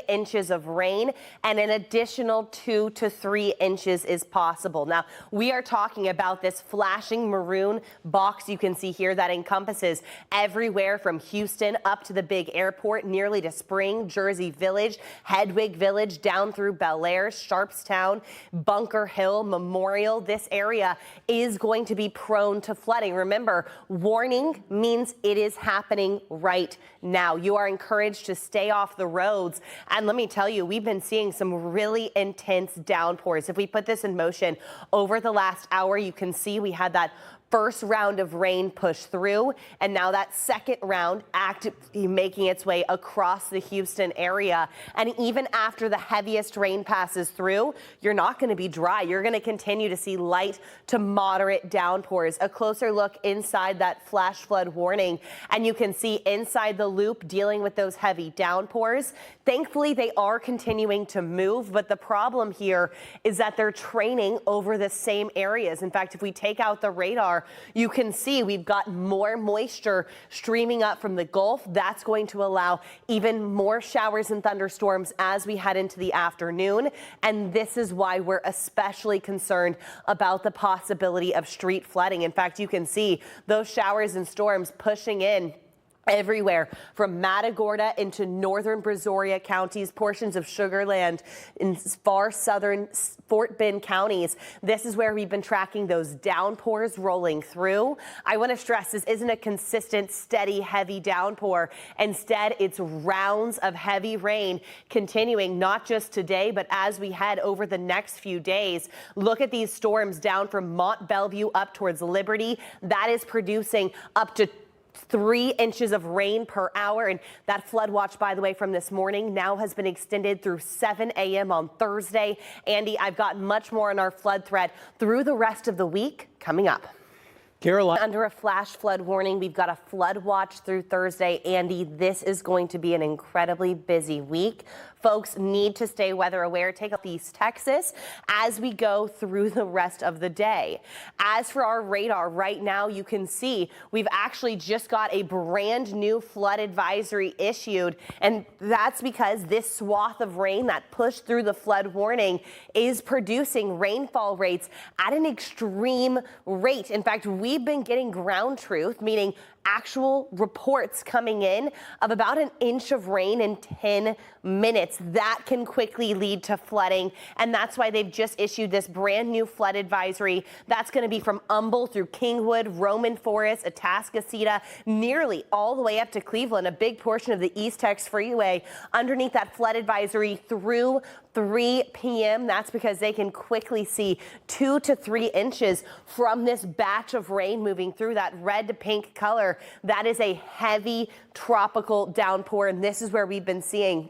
inches of rain, and an additional 2 to 3 inches is possible. Now, we are talking about this flashing maroon box you can see here that encompasses everywhere from Houston up to the big airport, nearly to Spring, Jersey Village, Hedwig Village, down through Bel Air, Sharpstown, Bunker Hill, Memorial. This area is going to be prone to flooding. Remember, warning means it is happening right now. You are encouraged to stay off the roads. And let me tell you, we've been seeing some really intense downpours. If we put this in motion over the last hour, you can see we had that first round of rain push through, and now that second round actively making its way across the Houston area. And even after the heaviest rain passes through, you're not going to be dry. You're going to continue to see light to moderate downpours. A closer look inside that flash flood warning, and you can see inside the loop dealing with those heavy downpours. Thankfully, they are continuing to move, but the problem here is that they're training over the same areas. In fact, if we take out the radar, you can see we've got more moisture streaming up from the Gulf. That's going to allow even more showers and thunderstorms as we head into the afternoon. And this is why we're especially concerned about the possibility of street flooding. In fact, you can see those showers and storms pushing in everywhere from Matagorda into northern Brazoria counties, portions of Sugar Land in far southern Fort Bend counties. This is where we've been tracking those downpours rolling through. I want to stress this isn't a consistent, steady, heavy downpour. Instead, it's rounds of heavy rain continuing not just today, but as we head over the next few days. Look at these storms down from Mont Belvieu up towards Liberty. That is producing up to 3 inches of rain per hour. And that flood watch, by the way, from this morning now has been extended through 7 a.m. on Thursday. Andy, I've got much more on our flood threat through the rest of the week coming up. Caroline. Under a flash flood warning, we've got a flood watch through Thursday. Andy, this is going to be an incredibly busy week. Folks need to stay weather aware. Take up East Texas as we go through the rest of the day. As for our radar right now, you can see we've actually just got a brand new flood advisory issued. And that's because this swath of rain that pushed through the flood warning is producing rainfall rates at an extreme rate. In fact, we've been getting ground truth, meaning actual reports coming in of about an inch of rain in 10 minutes. That can quickly lead to flooding, and that's why they've just issued this brand new flood advisory. That's going to be from Humble through Kingwood, Roman Forest, Atascocita, nearly all the way up to Cleveland, a big portion of the East Tex Freeway underneath that flood advisory through 3 p.m. That's because they can quickly see 2 to 3 inches from this batch of rain moving through that red to pink color. That is a heavy tropical downpour, and this is where we've been seeing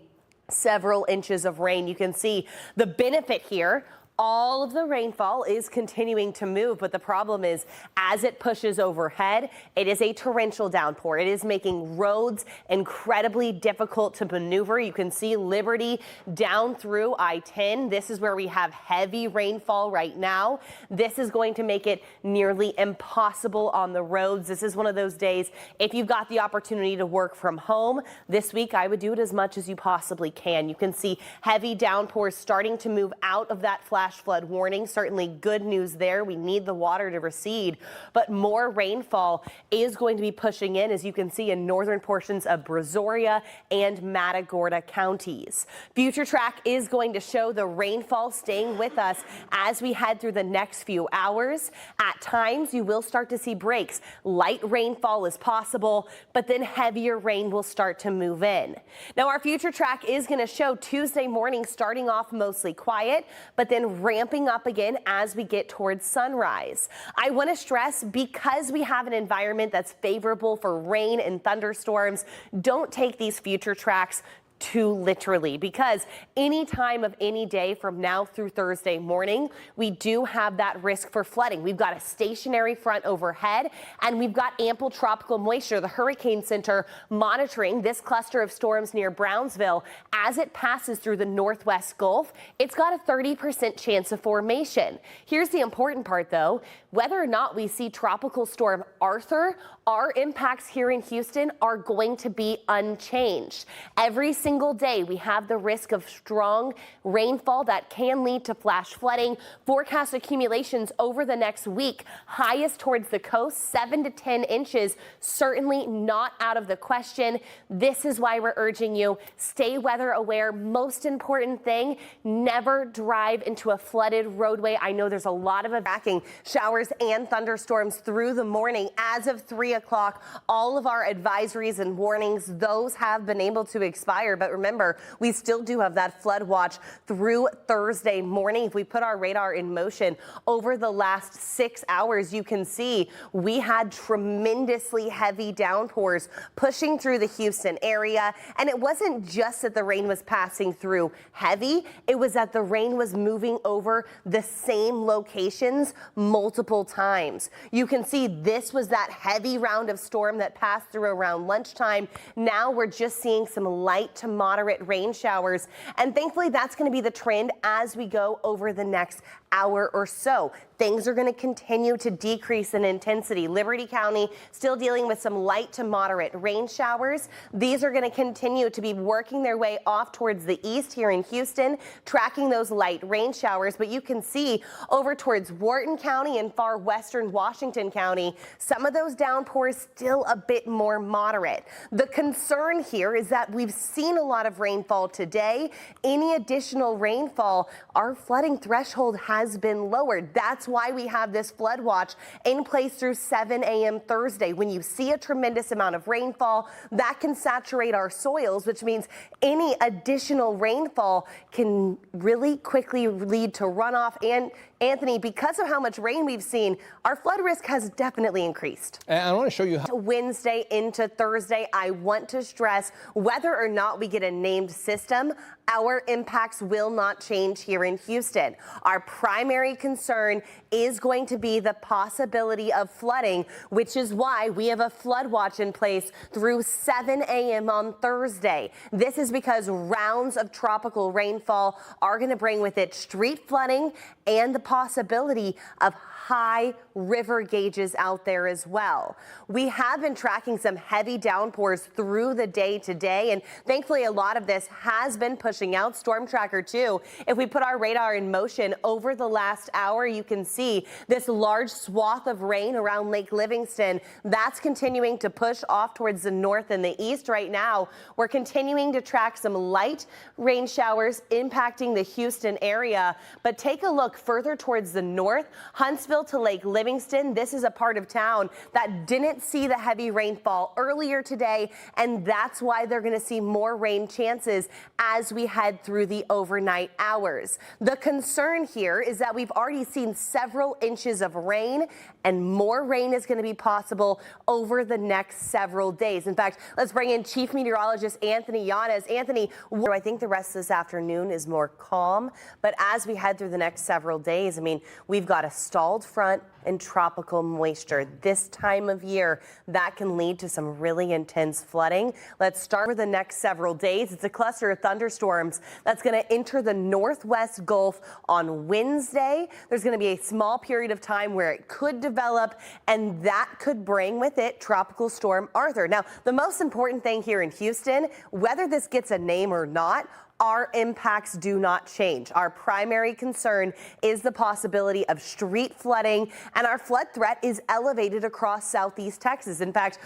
several inches of rain. You can see the benefit here. All of the rainfall is continuing to move, but the problem is as it pushes overhead, it is a torrential downpour. It is making roads incredibly difficult to maneuver. You can see Liberty down through I-10. This is where we have heavy rainfall right now. This is going to make it nearly impossible on the roads. This is one of those days, if you've got the opportunity to work from home this week, I would do it as much as you possibly can. You can see heavy downpours starting to move out of that flash flood warning. Certainly good news there. We need the water to recede, but more rainfall is going to be pushing in, as you can see, in northern portions of Brazoria and Matagorda counties. Future Track is going to show the rainfall staying with us as we head through the next few hours. At times, you will start to see breaks. Light rainfall is possible, but then heavier rain will start to move in. Now, our Future Track is going to show Tuesday morning starting off mostly quiet, but then ramping up again as we get towards sunrise. I want to stress, because we have an environment that's favorable for rain and thunderstorms, don't take these future tracks too literally, because any time of any day from now through Thursday morning, we do have that risk for flooding. We've got a stationary front overhead, and we've got ample tropical moisture. The Hurricane Center monitoring this cluster of storms near Brownsville as it passes through the northwest Gulf. It's got a 30% chance of formation. Here's the important part, though. Whether or not we see Tropical Storm Arthur our impacts here in Houston are going to be unchanged. Every single day we have the risk of strong rainfall that can lead to flash flooding. Forecast accumulations over the next week, highest towards the coast, 7 to 10 inches, certainly not out of the question. This is why we're urging you, stay weather aware. Most important thing, never drive into a flooded roadway. I know there's a lot of tracking showers and thunderstorms through the morning. As of 3 o'clock, all of our advisories and warnings, those have been able to expire. But remember, we still do have that flood watch through Thursday morning. If we put our radar in motion over the last 6 hours, you can see we had tremendously heavy downpours pushing through the Houston area. And it wasn't just that the rain was passing through heavy, it was that the rain was moving over the same locations multiple times. You can see this was that heavy round of storm that passed through around lunchtime. Now we're just seeing some light to moderate rain showers, and thankfully that's going to be the trend as we go over the next hour or so. Things are going to continue to decrease in intensity. Liberty County still dealing with some light to moderate rain showers. These are going to continue to be working their way off towards the east here in Houston, tracking those light rain showers. But you can see over towards Wharton County and far western Washington County, some of those downpours still a bit more moderate. The concern here is that we've seen a lot of rainfall today. Any additional rainfall, our flooding threshold has been lowered. That's why we have this flood watch in place through 7 a.m. Thursday. When you see a tremendous amount of rainfall, that can saturate our soils, which means any additional rainfall can really quickly lead to runoff. And Anthony, because of how much rain we've seen, our flood risk has definitely increased. And I want to show you how. Wednesday into Thursday, I want to stress, whether or not we get a named system, our impacts will not change here in Houston. Our primary concern is going to be the possibility of flooding, which is why we have a flood watch in place through 7 a.m. on Thursday. This is because rounds of tropical rainfall are going to bring with it street flooding and the possibility of high river gauges out there as well. We have been tracking some heavy downpours through the day today, and thankfully a lot of this has been pushing out. Storm Tracker 2, if we put our radar in motion over the last hour, you can see this large swath of rain around Lake Livingston. That's continuing to push off towards the north and the east right now. We're continuing to track some light rain showers impacting the Houston area, but take a look further towards the north, Huntsville to Lake Livingston. This is a part of town that didn't see the heavy rainfall earlier today, and that's why they're going to see more rain chances as we head through the overnight hours. The concern here is that we've already seen several inches of rain, and more rain is going to be possible over the next several days. In fact, let's bring in Chief Meteorologist Anthony Yanez. Anthony, I think the rest of this afternoon is more calm, but as we head through the next several days, I mean, we've got a stalled front and tropical moisture. This time of year, that can lead to some really intense flooding. Let's start with the next several days. It's a cluster of thunderstorms that's going to enter the northwest Gulf on Wednesday. There's going to be a small period of time where it could develop, and that could bring with it Tropical Storm Arthur. Now, the most important thing here in Houston, whether this gets a name or not, our impacts do not change. Our primary concern is the possibility of street flooding, and our flood threat is elevated across southeast Texas. In fact,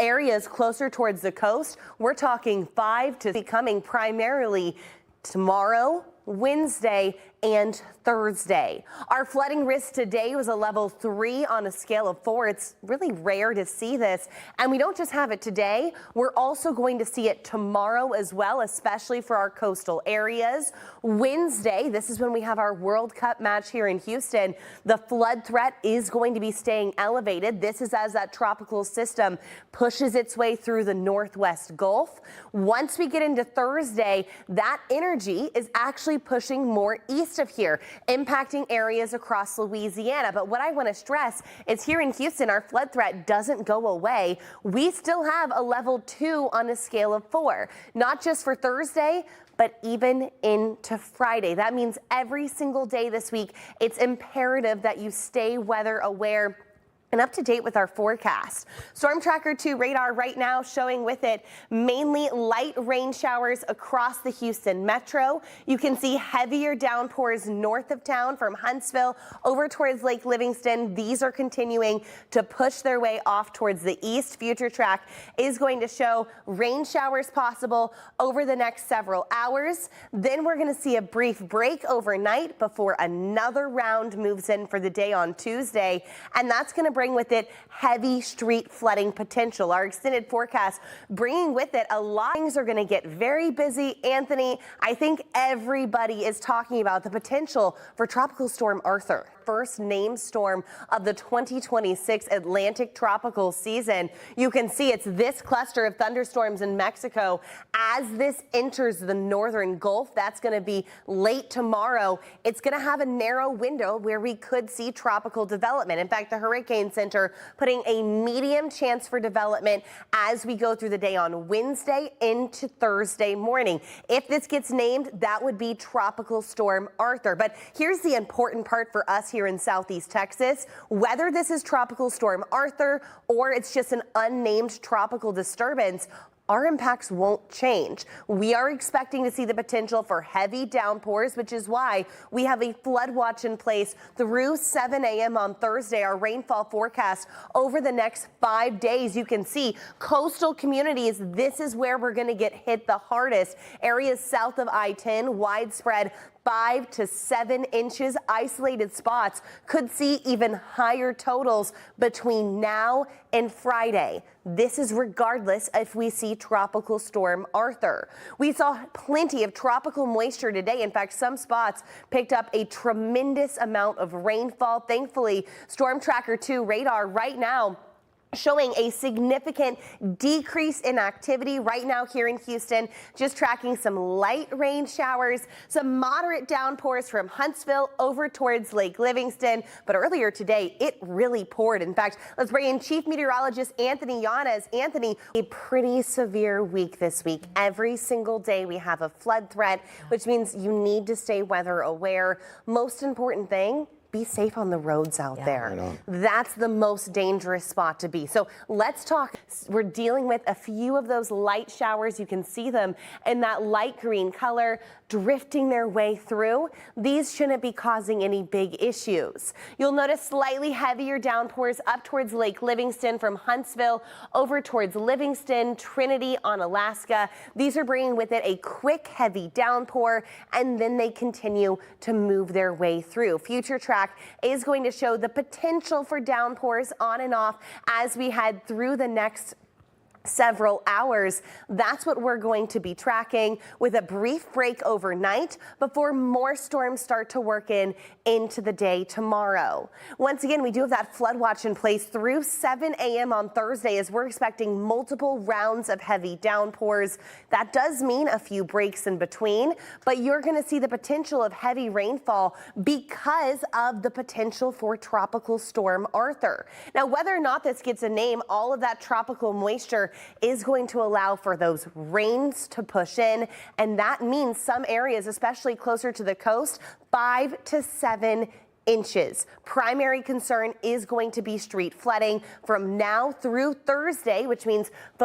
areas closer towards the coast, we're talking 5 to becoming primarily tomorrow, Wednesday, and Thursday. Our flooding risk today was a level 3 on a scale of 4. It's really rare to see this, and we don't just have it today. We're also going to see it tomorrow as well, especially for our coastal areas. Wednesday, this is when we have our World Cup match here in Houston. The flood threat is going to be staying elevated. This is as that tropical system pushes its way through the northwest Gulf. Once we get into Thursday, that energy is actually pushing more east of here, impacting areas across Louisiana. But what I want to stress is here in Houston, our flood threat doesn't go away. We still have a level 2 on a scale of 4, not just for Thursday, but even into Friday. That means every single day this week, it's imperative that you stay weather aware. And up to date with our forecast. Storm Tracker 2 radar right now showing with it mainly light rain showers across the Houston metro. You can see heavier downpours north of town from Huntsville over towards Lake Livingston. These are continuing to push their way off towards the east. Future Track is going to show rain showers possible over the next several hours. Then we're going to see a brief break overnight before another round moves in for the day on Tuesday. And that's going to bring with it heavy street flooding potential. Our extended forecast bringing with it a lot. Things are going to get very busy. Anthony, I think everybody is talking about the potential for Tropical Storm Arthur. First named storm of the 2026 Atlantic tropical season. You can see it's this cluster of thunderstorms in Mexico as this enters the northern Gulf. That's going to be late tomorrow. It's going to have a narrow window where we could see tropical development. In fact, the Hurricane Center putting a medium chance for development as we go through the day on Wednesday into Thursday morning. If this gets named, that would be Tropical Storm Arthur. But here's the important part for us here in Southeast Texas. Whether this is Tropical Storm Arthur or it's just an unnamed tropical disturbance, our impacts won't change. We are expecting to see the potential for heavy downpours, which is why we have a flood watch in place through 7 a.m. on Thursday. Our rainfall forecast over the next 5 days. You can see coastal communities. This is where we're going to get hit the hardest. Areas south of I-10, widespread 5 to 7 inches. Isolated spots could see even higher totals between now and Friday. This is regardless if we see Tropical Storm Arthur. We saw plenty of tropical moisture today. In fact, some spots picked up a tremendous amount of rainfall. Thankfully, Storm Tracker 2 radar right now showing a significant decrease in activity right now here in Houston, just tracking some light rain showers, some moderate downpours from Huntsville over towards Lake Livingston. But earlier today, it really poured. In fact, let's bring in Chief Meteorologist Anthony Yanez. Anthony, a pretty severe week this week. Every single day we have a flood threat, which means you need to stay weather aware. Most important thing, be safe on the roads out there. That's the most dangerous spot to be. So let's talk. We're dealing with a few of those light showers. You can see them in that light green color drifting their way through. These shouldn't be causing any big issues. You'll notice slightly heavier downpours up towards Lake Livingston from Huntsville over towards Livingston, Trinity on Alaska. These are bringing with it a quick heavy downpour, and then they continue to move their way through. Future Track is going to show the potential for downpours on and off as we head through the next several hours. That's what we're going to be tracking, with a brief break overnight before more storms start to work into the day tomorrow. Once again, we do have that flood watch in place through 7 a.m. on Thursday, as we're expecting multiple rounds of heavy downpours. That does mean a few breaks in between, but you're going to see the potential of heavy rainfall because of the potential for Tropical Storm Arthur. Now, whether or not this gets a name, all of that tropical moisture is going to allow for those rains to push in, and that means some areas, especially closer to the coast, 5 to 7 inches. Primary concern is going to be street flooding from now through Thursday, which means folks